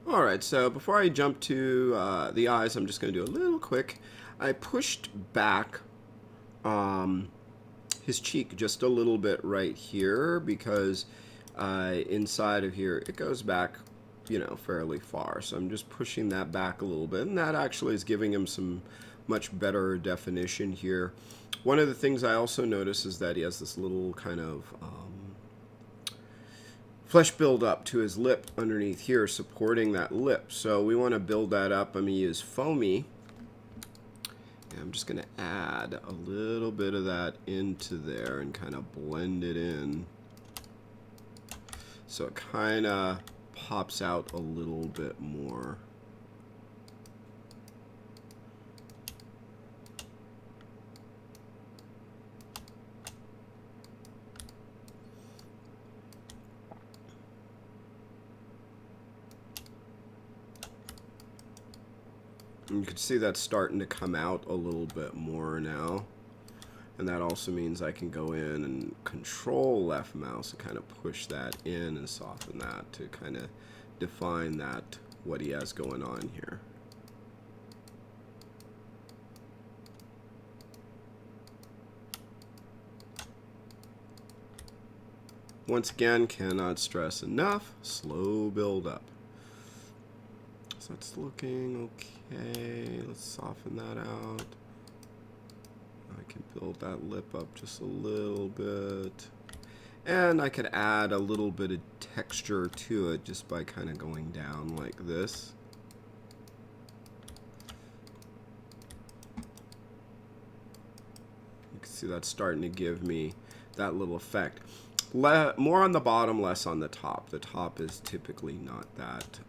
Alright, so before I jump to the eyes, I'm just going to do a little quick. I pushed back his cheek just a little bit right here because inside of here it goes back, you know, fairly far. So I'm just pushing that back a little bit, and that actually is giving him some much better definition here. One of the things I also notice is that he has this little kind of flesh build up to his lip underneath here, supporting that lip. So we want to build that up. I'm going to use foamy. And I'm just going to add a little bit of that into there and kind of blend it in. So it kind of pops out a little bit more. And you can see that's starting to come out a little bit more now. And that also means I can go in and control left mouse and kind of push that in and soften that to kind of define that, what he has going on here. Once again, cannot stress enough, slow build up. So it's looking okay. Let's soften that out. I can build that lip up just a little bit. And I could add a little bit of texture to it just by kind of going down like this. You can see that's starting to give me that little effect. More on the bottom, less on the top. The top is typically not that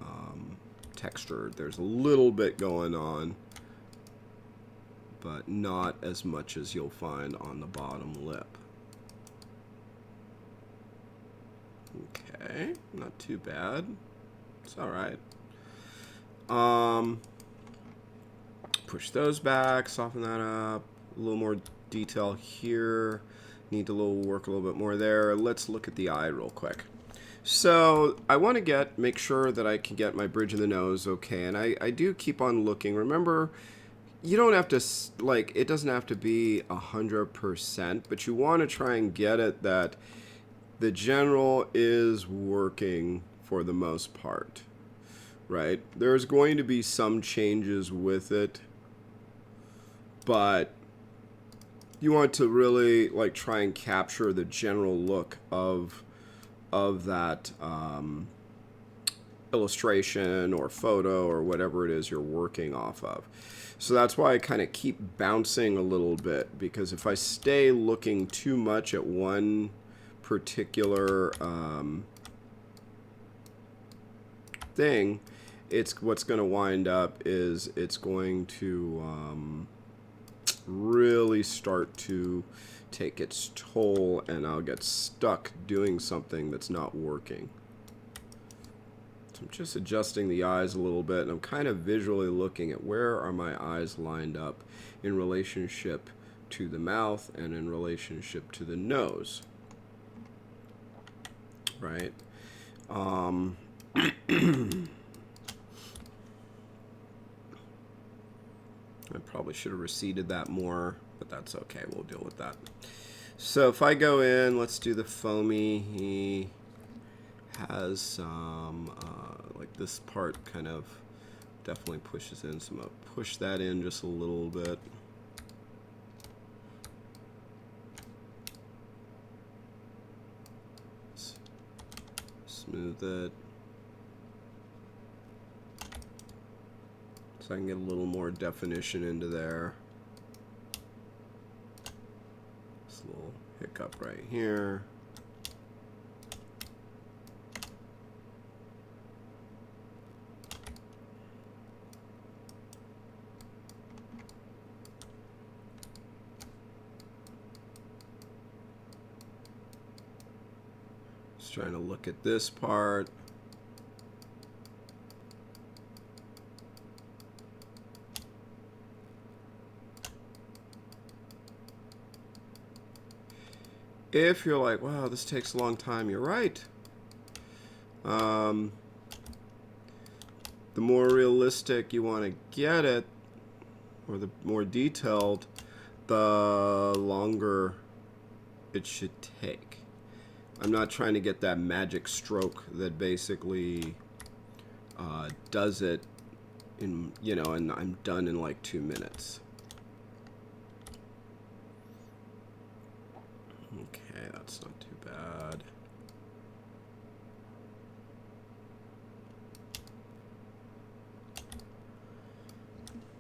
textured. There's a little bit going on, but not as much as you'll find on the bottom lip. Okay, not too bad. It's all right. Push those back, soften that up. A little more detail here. Need to work a little bit more there. Let's look at the eye real quick. So I want to make sure that I can get my bridge of the nose okay, and I do keep on looking. Remember, you don't have to, like, it doesn't have to be 100%, but you want to try and get it that the general is working for the most part, right? There's going to be some changes with it, but you want to really like try and capture the general look of that illustration or photo or whatever it is you're working off of. So that's why I kind of keep bouncing a little bit, because if I stay looking too much at one particular thing, it's what's going to wind up is it's going to really start to take its toll, and I'll get stuck doing something that's not working. So I'm just adjusting the eyes a little bit, and I'm kind of visually looking at where are my eyes lined up in relationship to the mouth and in relationship to the nose, right? I probably should have receded that more, but that's okay. We'll deal with that. So if I go in, let's do the foamy. He has some, like this part kind of definitely pushes in. So I'm going to push that in just a little bit. Smooth it. So I can get a little more definition into there. This little hiccup right here. Just trying to look at this part. If you're like, wow, this takes a long time, you're right. the more realistic you want to get it, or the more detailed, the longer it should take. I'm not trying to get that magic stroke that basically does it in, you know, and I'm done in like 2 minutes. Okay, that's not too bad.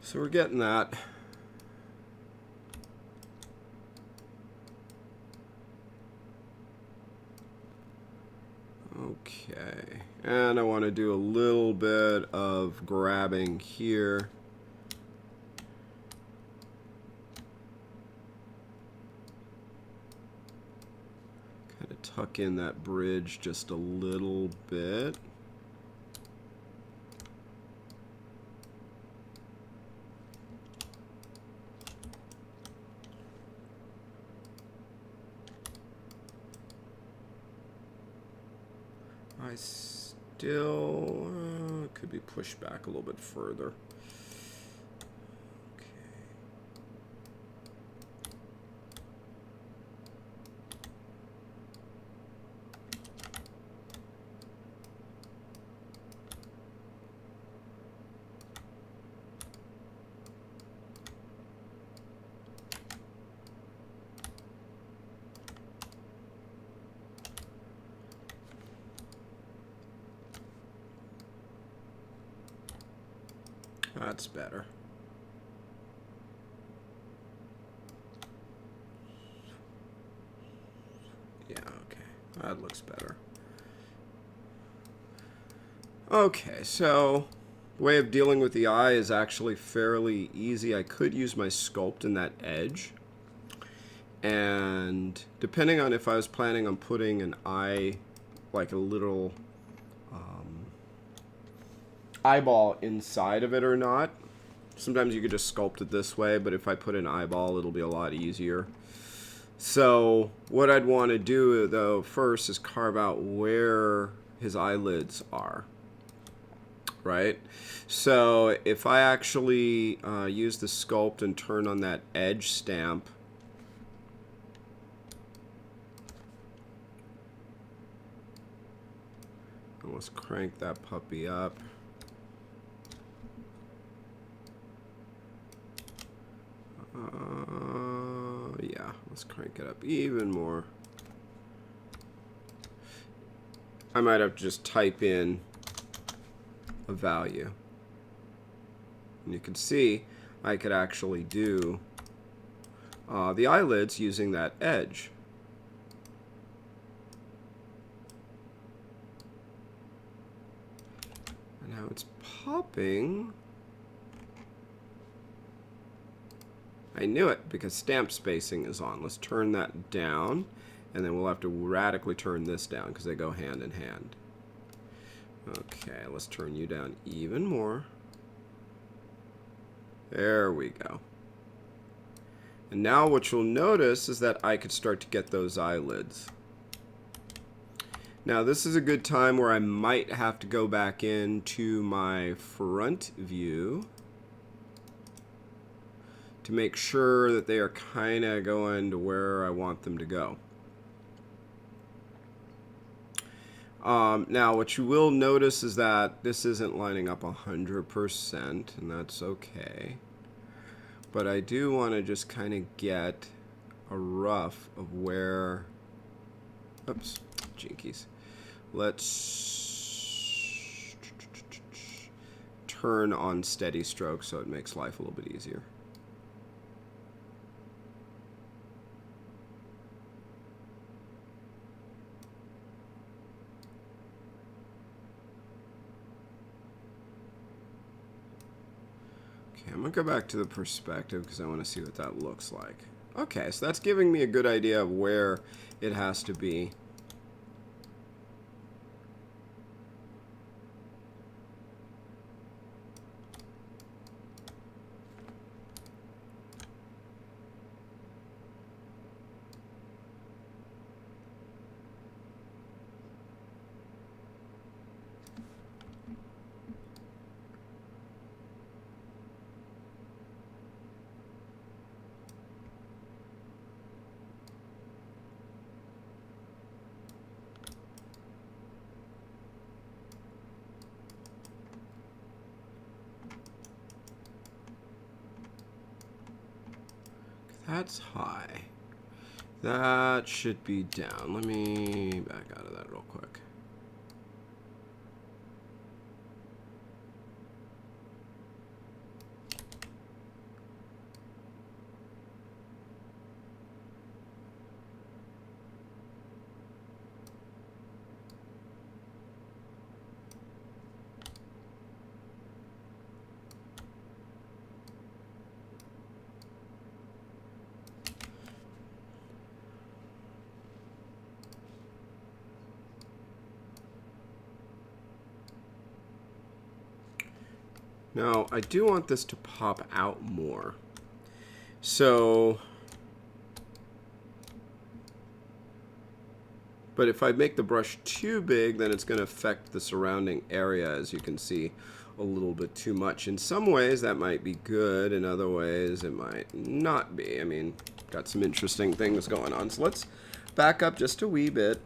So we're getting that. Okay, and I want to do a little bit of grabbing here. Kind of tuck in that bridge just a little bit. I still could be pushed back a little bit further. Okay. That's better. Yeah, okay. That looks better. Okay, so the way of dealing with the eye is actually fairly easy. I could use my sculpt in that edge. And depending on if I was planning on putting an eye, like a little eyeball inside of it or not. Sometimes you could just sculpt it this way, but if I put an eyeball, it'll be a lot easier. So what I'd want to do, though, first is carve out where his eyelids are. Right? So if I actually use the sculpt and turn on that edge stamp, let's crank that puppy up. Yeah, let's crank it up even more. I might have to just type in a value. And you can see I could actually do the eyelids using that edge. And now it's popping. I knew it because stamp spacing is on. Let's turn that down, and then we'll have to radically turn this down because they go hand in hand. Okay, let's turn you down even more. There we go. And now what you'll notice is that I could start to get those eyelids. Now this is a good time where I might have to go back into my front view to make sure that they are kind of going to where I want them to go. Now what you will notice is that this isn't lining up 100%, and that's okay. But I do want to just kind of get a rough of where, oops, jinkies. Let's turn on steady stroke so it makes life a little bit easier. I'm going to go back to the perspective because I want to see what that looks like. Okay, so that's giving me a good idea of where it has to be. That's high. That should be down. Let me back out of that real quick. Now, I do want this to pop out more. So, but if I make the brush too big, then it's going to affect the surrounding area, as you can see, a little bit too much. In some ways, that might be good. In other ways, it might not be. I mean, got some interesting things going on. So let's back up just a wee bit.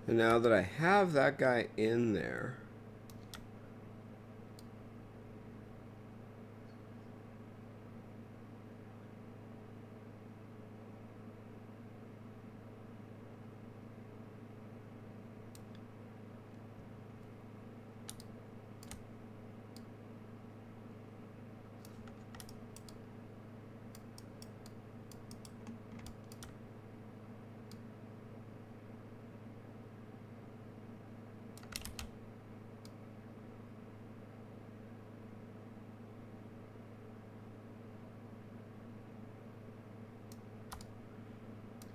And now that I have that guy in there,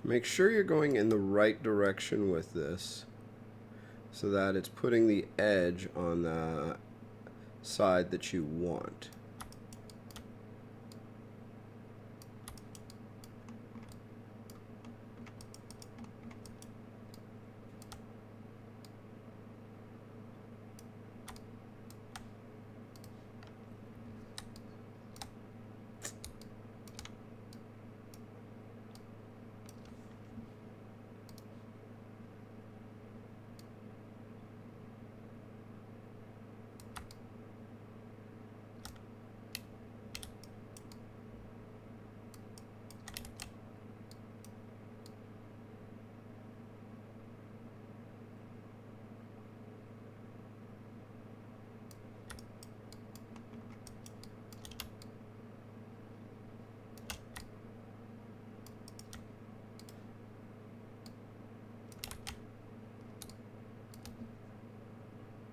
make sure you're going in the right direction with this so that it's putting the edge on the side that you want.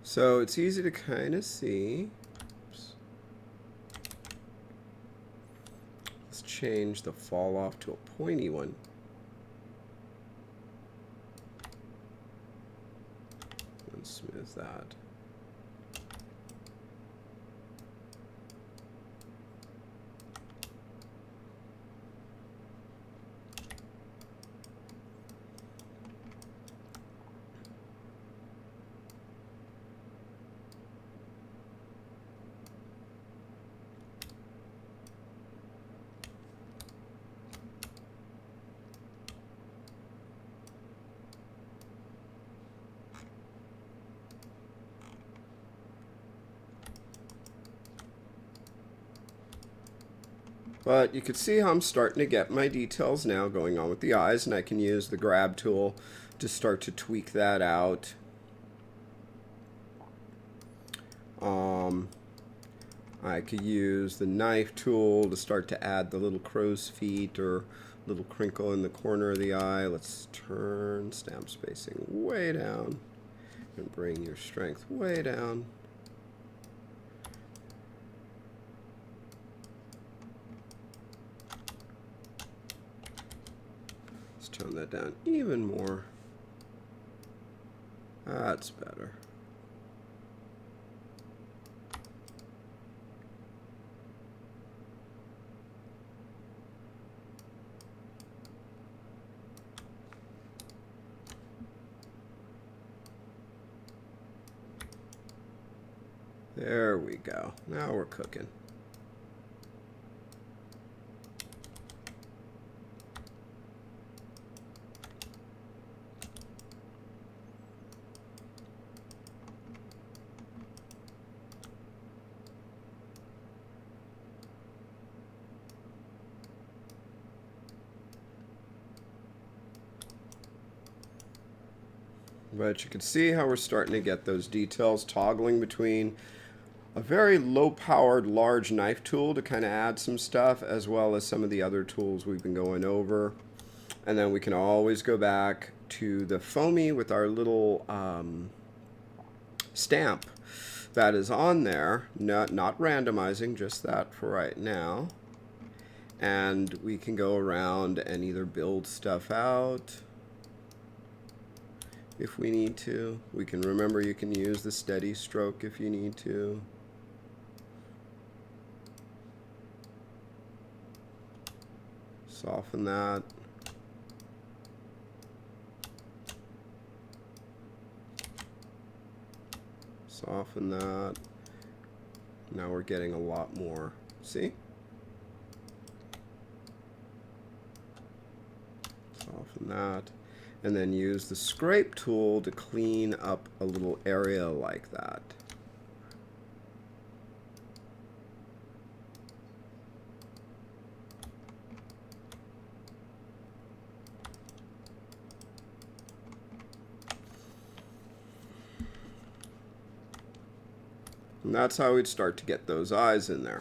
So it's easy to kind of see. Oops. Let's change the fall off to a pointy one. And smooth that. But you can see how I'm starting to get my details now going on with the eyes, and I can use the grab tool to start to tweak that out. I could use the knife tool to start to add the little crow's feet or little crinkle in the corner of the eye. Let's turn stamp spacing way down and bring your strength way down. Let's tone that down even more. That's better. There we go. Now we're cooking. But you can see how we're starting to get those details toggling between a very low-powered large knife tool to kind of add some stuff, as well as some of the other tools we've been going over. And then we can always go back to the foamy with our little stamp that is on there, not randomizing, just that for right now. And we can go around and either build stuff out if we need to. We can remember you can use the steady stroke if you need to. Soften that. Soften that. Now we're getting a lot more. See? Soften that. And then use the scrape tool to clean up a little area like that. And that's how we'd start to get those eyes in there.